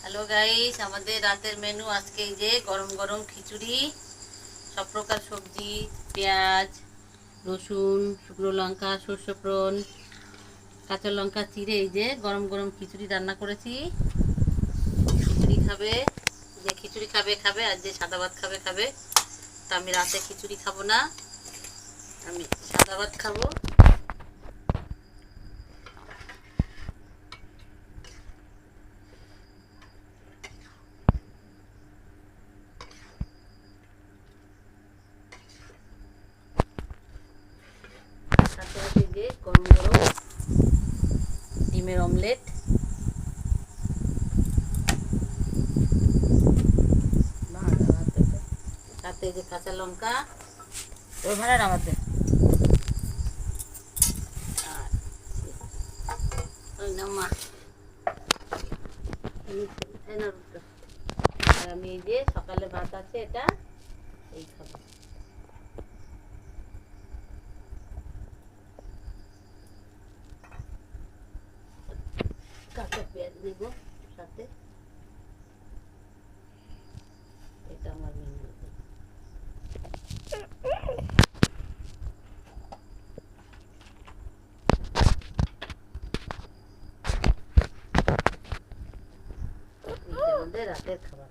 Hello guys, আমাদের রাতের menu আজকে এই যে গরম গরম খিচুড়ি, সব প্রকার সবজি, পেঁয়াজ, রসুন, শুকনো লঙ্কা, সর্ষে ফোড়ন, কাঁচা লঙ্কা চিড়ে এই যে গরম গরম খিচুড়ি রান্না করেছি। খিচুড়ি খাবে, যে খিচুড়ি খাবে খাবে, আর যে সাদা ভাত খাবে খাবে। তো আমি রাতে খিচুড়ি খাবো না, আমি সাদা ভাত খাবো। সাথে আছে যে গরম গরম ডিমের অমলেট, সাথে যে কাঁচা লঙ্কা ওই ভাড়া নামাতে আর ওই নামা আর আমি এই যে সকালে ভাত আছে এটা এই খাবো। কাঁচা পেঁয়াজ দেব সাথে, এটা আমার মেনু। আমাদের রাতের খাবার।